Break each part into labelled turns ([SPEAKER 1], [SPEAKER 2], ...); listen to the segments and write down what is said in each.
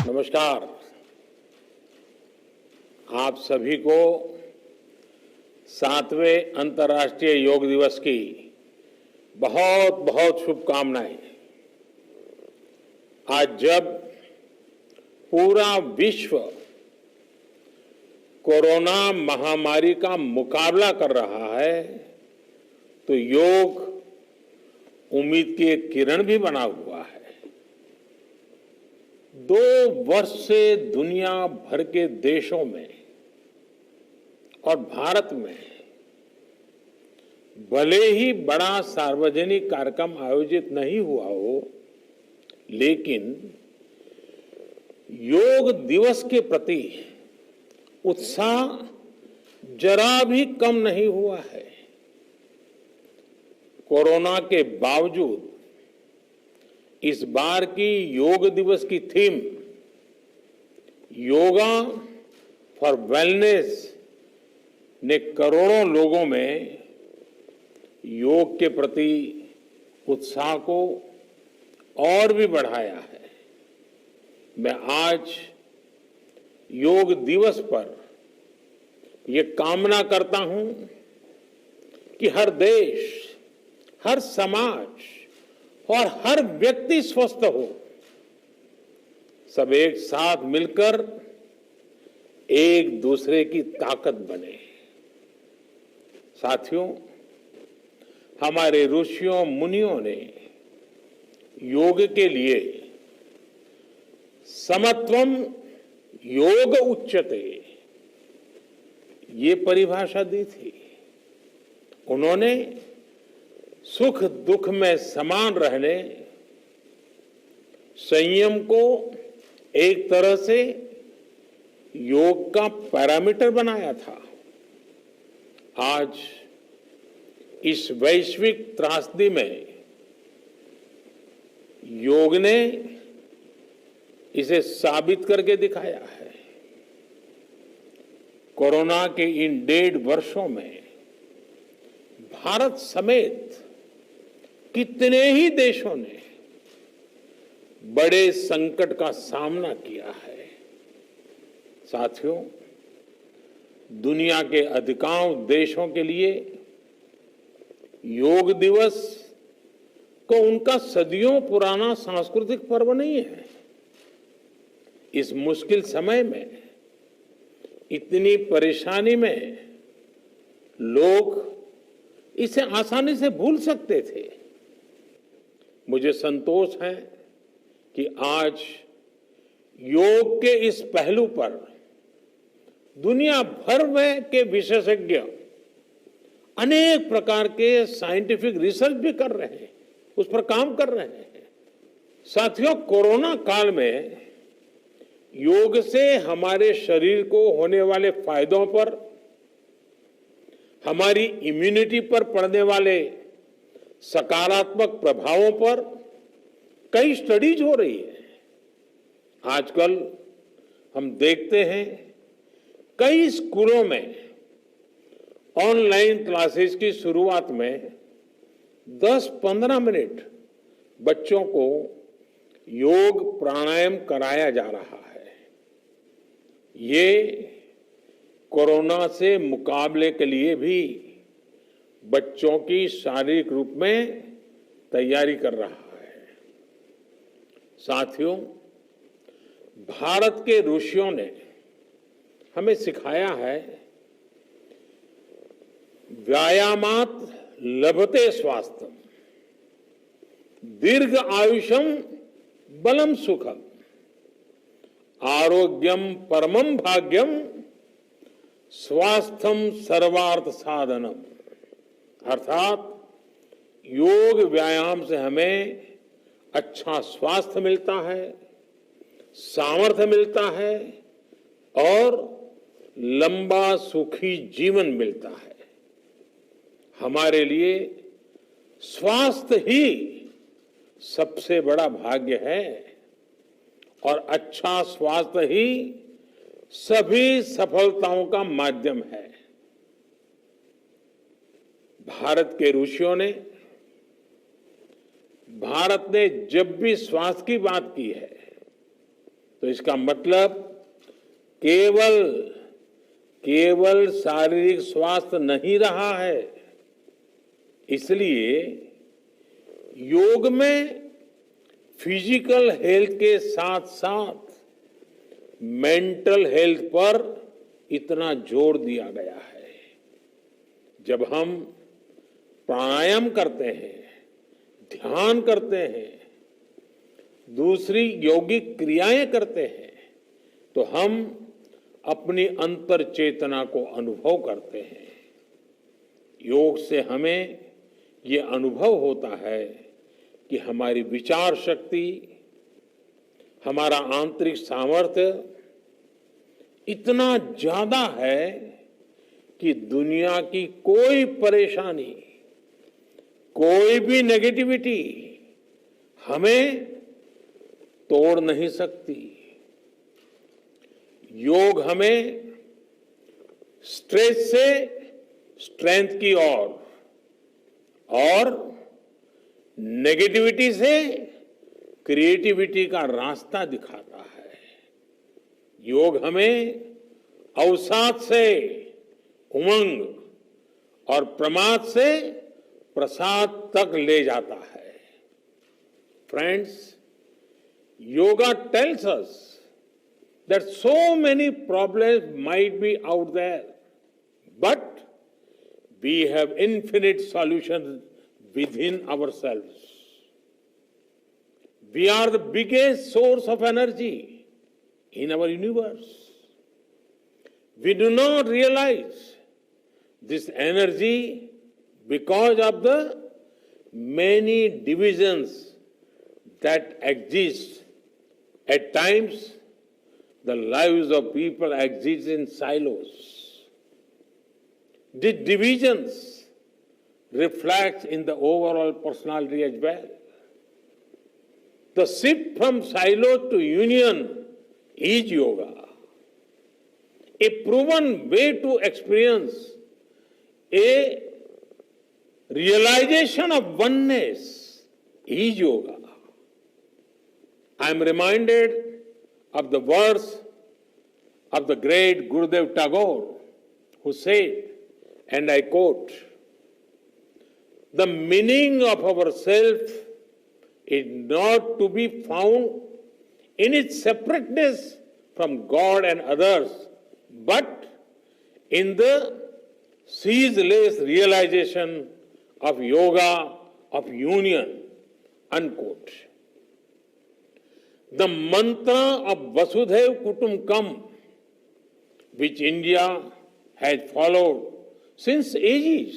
[SPEAKER 1] नमस्कार। आप सभी को 7वें अंतर्राष्ट्रीय योग दिवस की बहुत बहुत शुभकामनाएं। आज जब पूरा विश्व कोरोना महामारी का मुकाबला कर रहा है तो योग उम्मीद की एक किरण भी बना हुआ है। 2 वर्ष से दुनिया भर के देशों में और भारत में भले ही बड़ा सार्वजनिक कार्यक्रम आयोजित नहीं हुआ हो, लेकिन योग दिवस के प्रति उत्साह जरा भी कम नहीं हुआ है। कोरोना के बावजूद इस बार की योग दिवस की थीम योगा फॉर वेलनेस ने करोड़ों लोगों में योग के प्रति उत्साह को और भी बढ़ाया है। मैं आज योग दिवस पर ये कामना करता हूं कि हर देश, हर समाज और हर व्यक्ति स्वस्थ हो। सब एक साथ मिलकर एक दूसरे की ताकत बने। साथियों, हमारे ऋषियों मुनियों ने योग के लिए समत्वम योग उच्यते ये परिभाषा दी थी। उन्होंने सुख दुख में समान रहने, संयम को एक तरह से योग का पैरामीटर बनाया था। आज इस वैश्विक त्रासदी में योग ने इसे साबित करके दिखाया है। कोरोना के इन 1.5 वर्षों में भारत समेत कितने ही देशों ने बड़े संकट का सामना किया है। साथियों, दुनिया के अधिकांश देशों के लिए योग दिवस को उनका सदियों पुराना सांस्कृतिक पर्व नहीं है। इस मुश्किल समय में, इतनी परेशानी में लोग इसे आसानी से भूल सकते थे। मुझे संतोष है कि आज योग के इस पहलू पर दुनिया भर में के विशेषज्ञ अनेक प्रकार के साइंटिफिक रिसर्च भी कर रहे हैं, उस पर काम कर रहे हैं। साथियों, कोरोना काल में योग से हमारे शरीर को होने वाले फायदों पर, हमारी इम्यूनिटी पर पड़ने वाले सकारात्मक प्रभावों पर कई स्टडीज हो रही है। आजकल हम देखते हैं कई स्कूलों में ऑनलाइन क्लासेस की शुरुआत में 10-15 मिनट बच्चों को योग प्राणायाम कराया जा रहा है। ये कोरोना से मुकाबले के लिए भी बच्चों की शारीरिक रूप में तैयारी कर रहा है। साथियों, भारत के ऋषियों ने हमें सिखाया है, व्यायामात लभते स्वास्थ्यम, दीर्घ आयुषम बलम सुखम, आरोग्यम परमम भाग्यम, स्वास्थ्यम सर्वार्थ साधनम। अर्थात योग व्यायाम से हमें अच्छा स्वास्थ्य मिलता है, सामर्थ्य मिलता है और लंबा सुखी जीवन मिलता है। हमारे लिए स्वास्थ्य ही सबसे बड़ा भाग्य है और अच्छा स्वास्थ्य ही सभी सफलताओं का माध्यम है। भारत के ऋषियों ने, भारत ने जब भी स्वास्थ्य की बात की है तो इसका मतलब केवल केवल शारीरिक स्वास्थ्य नहीं रहा है। इसलिए योग में फिजिकल हेल्थ के साथ साथ मेंटल हेल्थ पर इतना जोर दिया गया है। जब हम प्राणायाम करते हैं, ध्यान करते हैं, दूसरी यौगिक क्रियाएं करते हैं, तो हम अपनी अंतर चेतना को अनुभव करते हैं। योग से हमें ये अनुभव होता है कि हमारी विचार शक्ति, हमारा आंतरिक सामर्थ्य इतना ज्यादा है कि दुनिया की कोई परेशानी, कोई भी नेगेटिविटी हमें तोड़ नहीं सकती। योग हमें स्ट्रेस से स्ट्रेंथ की ओर और नेगेटिविटी से क्रिएटिविटी का रास्ता दिखाता है। योग हमें अवसाद से उमंग और प्रमाद से प्रसाद तक ले जाता है। Friends, yoga tells us that so many problems might be out there, but we have infinite solutions within ourselves. We are the biggest source of energy in our universe. We do not realize this energy because of the many divisions that exist. At times, the lives of people exist in silos. These divisions reflect in the overall personality as well. The shift from silo to union is yoga. A proven way to experience a realization of oneness is yoga. I am reminded of the words of the great Gurudev Tagore, who said, and I quote, "The meaning of our self is not to be found in its separateness from God and others, but in the ceaseless realization of yoga, of union," unquote. The mantra of Vasudhaiv Kutumbakam, which India has followed since ages,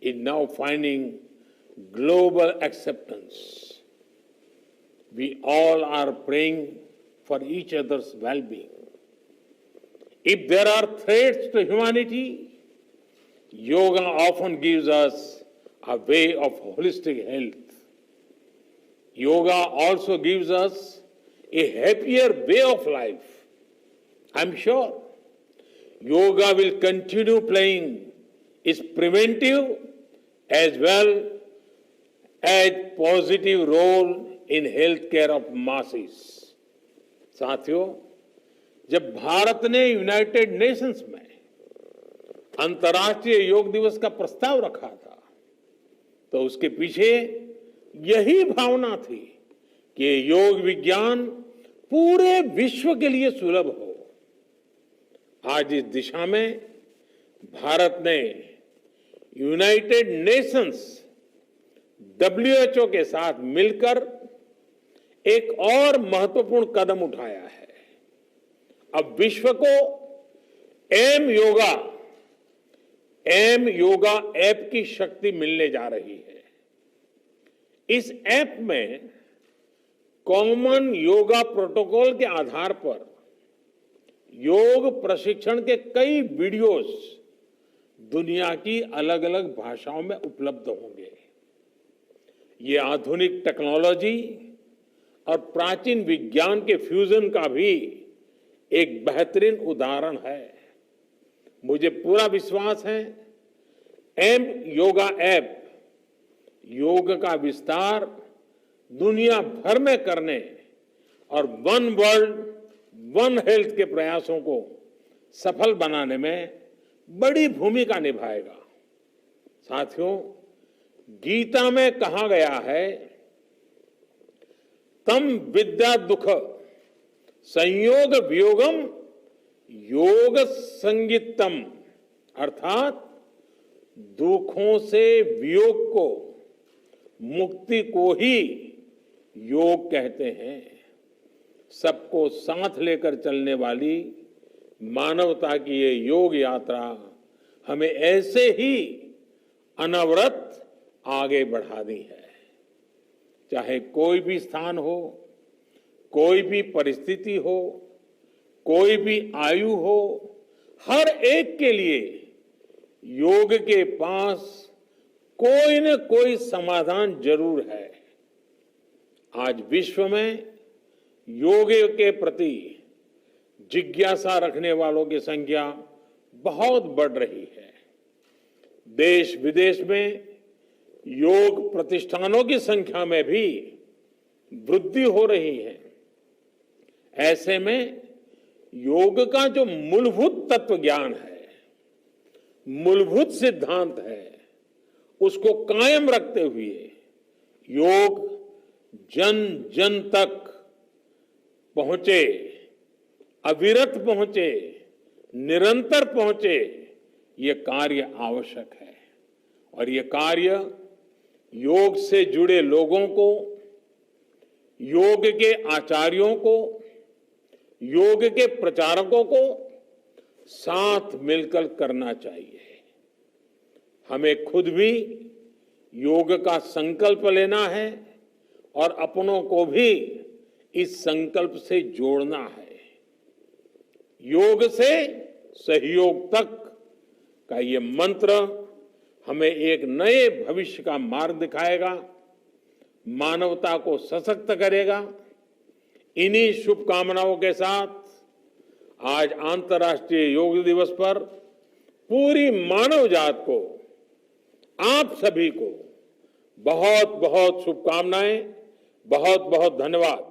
[SPEAKER 1] is now finding global acceptance. We all are praying for each other's well-being. If there are threats to humanity, yoga often gives us a way of holistic health. Yoga also gives us a happier way of life. I'm sure yoga will continue playing its preventive as well as positive role in healthcare of masses. साथियों, जब भारत ने United Nations में अंतर्राष्ट्रीय योग दिवस का प्रस्ताव रखा था, तो उसके पीछे यही भावना थी कि योग विज्ञान पूरे विश्व के लिए सुलभ हो। आज इस दिशा में भारत ने यूनाइटेड नेशंस WHO के साथ मिलकर एक और महत्वपूर्ण कदम उठाया है। अब विश्व को एम योगा ऐप की शक्ति मिलने जा रही है। इस ऐप में कॉमन योगा प्रोटोकॉल के आधार पर योग प्रशिक्षण के कई वीडियोस दुनिया की अलग अलग भाषाओं में उपलब्ध होंगे। ये आधुनिक टेक्नोलॉजी और प्राचीन विज्ञान के फ्यूजन का भी एक बेहतरीन उदाहरण है। मुझे पूरा विश्वास है एम योगा ऐप योग का विस्तार दुनिया भर में करने और वन वर्ल्ड वन हेल्थ के प्रयासों को सफल बनाने में बड़ी भूमिका निभाएगा। साथियों, गीता में कहा गया है, तम विद्या दुख संयोग वियोगम योग संगीतम, अर्थात दुखों से वियोग को, मुक्ति को ही योग कहते हैं। सबको साथ लेकर चलने वाली मानवता की ये योग यात्रा हमें ऐसे ही अनवरत आगे बढ़ानी है। चाहे कोई भी स्थान हो, कोई भी परिस्थिति हो, कोई भी आयु हो, हर एक के लिए योग के पास कोई न कोई समाधान जरूर है। आज विश्व में योग के प्रति जिज्ञासा रखने वालों की संख्या बहुत बढ़ रही है। देश विदेश में योग प्रतिष्ठानों की संख्या में भी वृद्धि हो रही है। ऐसे में योग का जो मूलभूत तत्व ज्ञान है, मूलभूत सिद्धांत है, उसको कायम रखते हुए योग जन जन तक पहुंचे, अविरत पहुंचे, निरंतर पहुंचे, ये कार्य आवश्यक है। और ये कार्य योग से जुड़े लोगों को, योग के आचार्यों को, योग के प्रचारकों को साथ मिलकर करना चाहिए। हमें खुद भी योग का संकल्प लेना है और अपनों को भी इस संकल्प से जोड़ना है। योग से सहयोग तक का ये मंत्र हमें एक नए भविष्य का मार्ग दिखाएगा, मानवता को सशक्त करेगा। इन्हीं शुभकामनाओं के साथ आज अंतर्राष्ट्रीय योग दिवस पर पूरी मानव जात को, आप सभी को बहुत बहुत शुभकामनाएं, बहुत बहुत धन्यवाद।